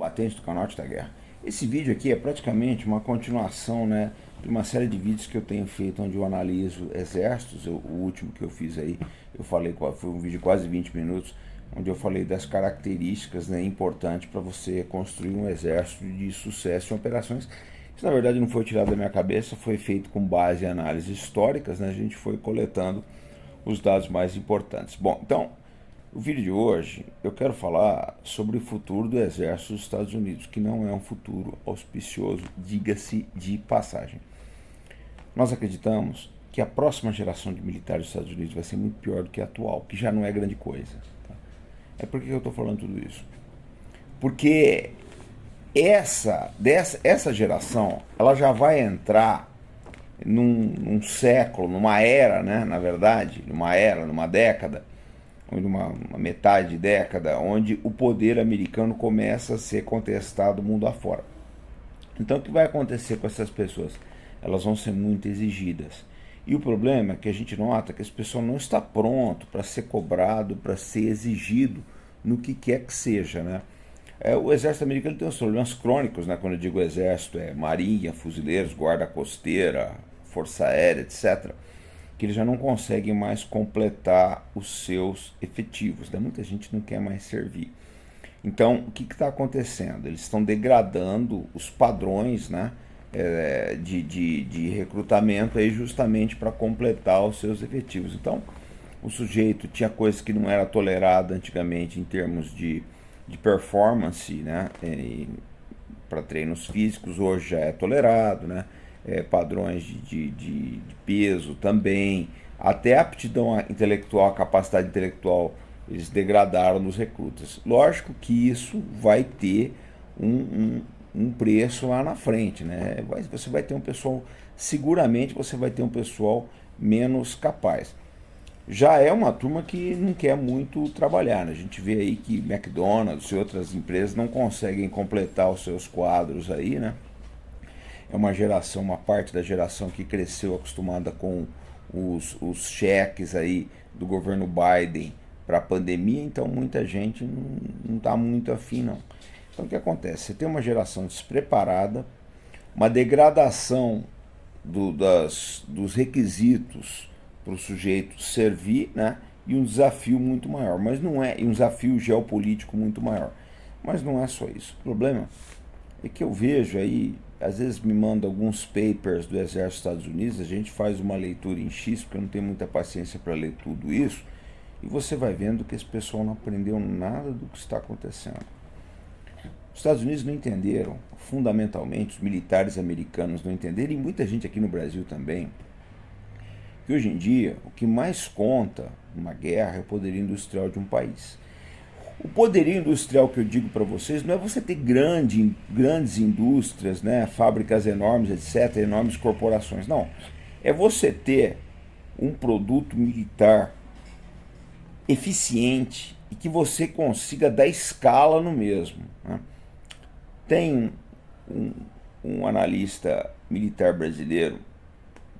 combatentes do canote da guerra. Esse vídeo aqui é praticamente uma continuação, né, de uma série de vídeos que eu tenho feito onde eu analiso exércitos. O último que eu fiz aí, eu falei, foi um vídeo de quase 20 minutos, onde eu falei das características, né, importantes para você construir um exército de sucesso em operações. Isso na verdade não foi tirado da minha cabeça, foi feito com base em análises históricas, né, a gente foi coletando os dados mais importantes. Bom, então, o vídeo de hoje eu quero falar sobre o futuro do exército dos Estados Unidos, que não é um futuro auspicioso, diga-se de passagem. Nós acreditamos que a próxima geração de militares dos Estados Unidos vai ser muito pior do que a atual, que já não é grande coisa. Tá? É por que eu estou falando tudo isso? Porque essa geração, ela já vai entrar num século, numa era, né, na verdade, numa década, uma metade de década, onde o poder americano começa a ser contestado mundo afora. Então o que vai acontecer com essas pessoas? Elas vão ser muito exigidas. E o problema é que a gente nota que esse pessoal não está pronto para ser cobrado, para ser exigido no que quer que seja, né? O exército americano tem uns problemas crônicos, né? Quando eu digo exército, é marinha, fuzileiros, guarda costeira, força aérea, etc., que eles já não conseguem mais completar os seus efetivos, né? Muita gente não quer mais servir. Então, o que está acontecendo? Eles estão degradando os padrões, né, de recrutamento aí justamente para completar os seus efetivos. Então, o sujeito tinha coisas que não era tolerada antigamente em termos de performance, né, para treinos físicos, hoje já é tolerado, né? Padrões de peso também, até a aptidão intelectual, a capacidade intelectual, eles degradaram nos recrutas. Lógico que isso vai ter um preço lá na frente, né? Você vai ter um pessoal, seguramente você vai ter um pessoal menos capaz. Já é uma turma que não quer muito trabalhar, né? A gente vê aí que McDonald's e outras empresas não conseguem completar os seus quadros aí, né? É uma geração, uma parte da geração que cresceu acostumada com os cheques aí do governo Biden para a pandemia, então muita gente não está muito afim, não. Então o que acontece? Você tem uma geração despreparada, uma degradação dos requisitos para o sujeito servir, né? E um desafio muito maior, mas não é, e um desafio geopolítico muito maior. Mas não é só isso. O problema é que eu vejo aí, às vezes me manda alguns papers do Exército dos Estados Unidos, a gente faz uma leitura em X, porque eu não tenho muita paciência para ler tudo isso, e você vai vendo que esse pessoal não aprendeu nada do que está acontecendo. Os Estados Unidos não entenderam, fundamentalmente, os militares americanos não entenderam, e muita gente aqui no Brasil também, que hoje em dia o que mais conta numa guerra é o poderio industrial de um país. O poderio industrial que eu digo para vocês não é você ter grandes indústrias, né, fábricas enormes, etc., enormes corporações. Não. É você ter um produto militar eficiente e que você consiga dar escala no mesmo, né? Tem um analista militar brasileiro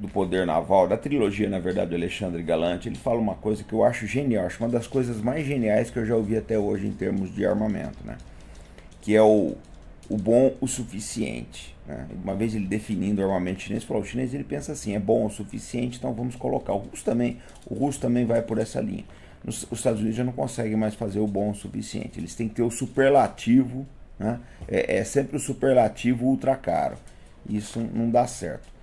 do poder naval, da trilogia, na verdade, do Alexandre Galante, ele fala uma coisa que eu acho genial, acho uma das coisas mais geniais que eu já ouvi até hoje em termos de armamento, né? Que é o bom o suficiente, né? Uma vez ele definindo o armamento chinês, falou, o chinês ele pensa assim, é bom o suficiente, então vamos colocar. O russo também vai por essa linha. Os Estados Unidos já não conseguem mais fazer o bom o suficiente, eles têm que ter o superlativo, né? É sempre o superlativo ultra caro, isso não dá certo.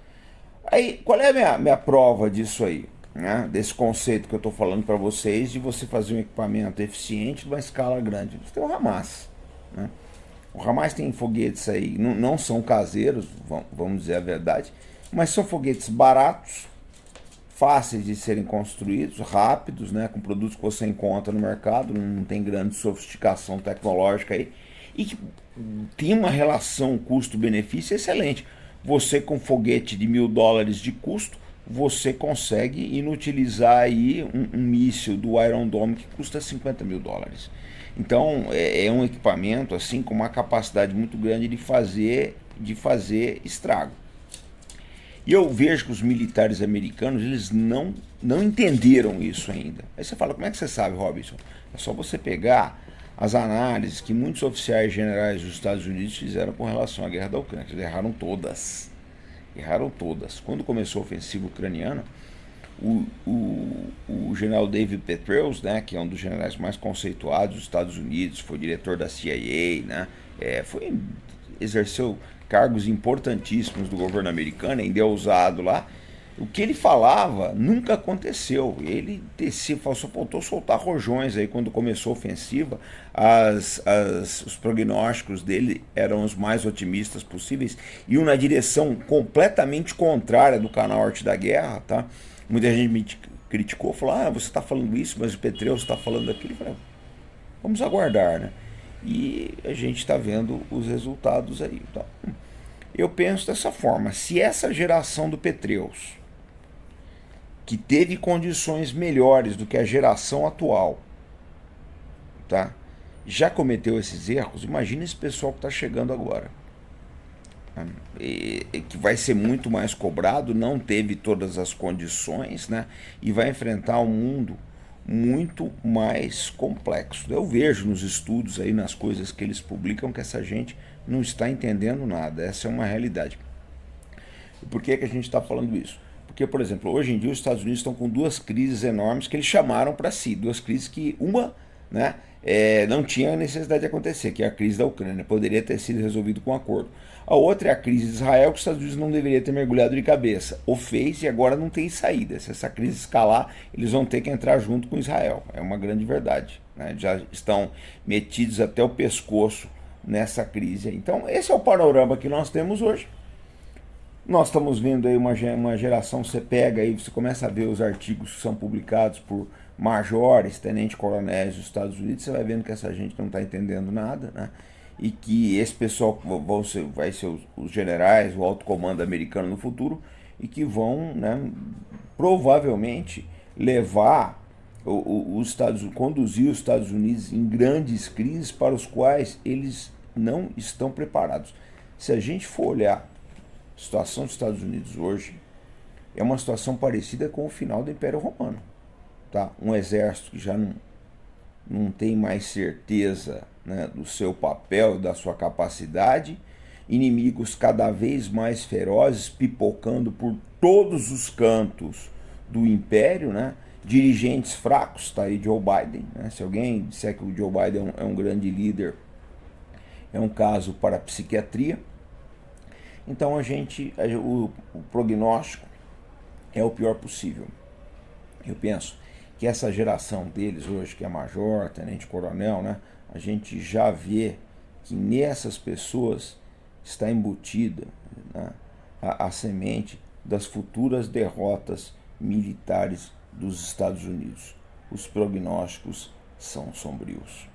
Aí, qual é a minha prova disso aí, né? Desse conceito que eu estou falando para vocês, de você fazer um equipamento eficiente numa escala grande? Você tem o Hamas, né? O Hamas tem foguetes aí, não são caseiros, vamos dizer a verdade, mas são foguetes baratos, fáceis de serem construídos, rápidos, né? Com produtos que você encontra no mercado, não tem grande sofisticação tecnológica aí, e que tem uma relação custo-benefício excelente. Você com foguete de $1.000 de custo, você consegue inutilizar aí um míssil do Iron Dome que custa $50 mil. Então é um equipamento assim com uma capacidade muito grande de fazer estrago. E eu vejo que os militares americanos eles não entenderam isso ainda. Aí você fala, como é que você sabe, Robinson? É só você pegar as análises que muitos oficiais generais dos Estados Unidos fizeram com relação à guerra da Ucrânia. Eles erraram todas. Erraram todas. Quando começou a ofensiva ucraniana, o general David Petraeus, né, que é um dos generais mais conceituados dos Estados Unidos, foi diretor da CIA, né, exerceu cargos importantíssimos do governo americano, ainda é usado lá. O que ele falava nunca aconteceu. Ele só faltou soltar rojões aí quando começou a ofensiva. Os prognósticos dele eram os mais otimistas possíveis, iam na direção completamente contrária do canal Arte da Guerra, tá? Muita gente me criticou, falou: você está falando isso, mas o Petraeus está falando aquilo. Eu falei: vamos aguardar, né? E a gente está vendo os resultados aí. Então, eu penso dessa forma: se essa geração do Petraeus, que teve condições melhores do que a geração atual, tá, já cometeu esses erros, imagina esse pessoal que está chegando agora, que vai ser muito mais cobrado, não teve todas as condições, né, e vai enfrentar um mundo muito mais complexo. Eu vejo nos estudos aí, nas coisas que eles publicam, que essa gente não está entendendo nada. Essa é uma realidade. E por que a gente está falando isso? Porque, por exemplo, hoje em dia os Estados Unidos estão com duas crises enormes que eles chamaram para si. Duas crises que uma, né, não tinha necessidade de acontecer, que é a crise da Ucrânia. Poderia ter sido resolvido com um acordo. A outra é a crise de Israel, que os Estados Unidos não deveriam ter mergulhado de cabeça. Ou fez e agora não tem saída. Se essa crise escalar, eles vão ter que entrar junto com Israel. É uma grande verdade, né? Já estão metidos até o pescoço nessa crise. Então, esse é o panorama que nós temos hoje. Nós estamos vendo aí uma geração, você pega aí, você começa a ver os artigos que são publicados por majores, tenente-coronéis dos Estados Unidos, você vai vendo que essa gente não está entendendo nada, né? E que esse pessoal vai ser os generais, o alto comando americano no futuro, e que vão, né, provavelmente levar conduzir os Estados Unidos em grandes crises para os quais eles não estão preparados. Se a gente for olhar a situação dos Estados Unidos hoje, é uma situação parecida com o final do Império Romano, tá? Um exército que já não tem mais certeza, né, do seu papel, da sua capacidade, inimigos cada vez mais ferozes pipocando por todos os cantos do império, né? Dirigentes fracos, tá aí Joe Biden, né? Se alguém disser que o Joe Biden é um grande líder, é um caso para a psiquiatria. Então o prognóstico é o pior possível. Eu penso que essa geração deles hoje, que é major, tenente-coronel, né, a gente já vê que nessas pessoas está embutida, né, a semente das futuras derrotas militares dos Estados Unidos. Os prognósticos são sombrios.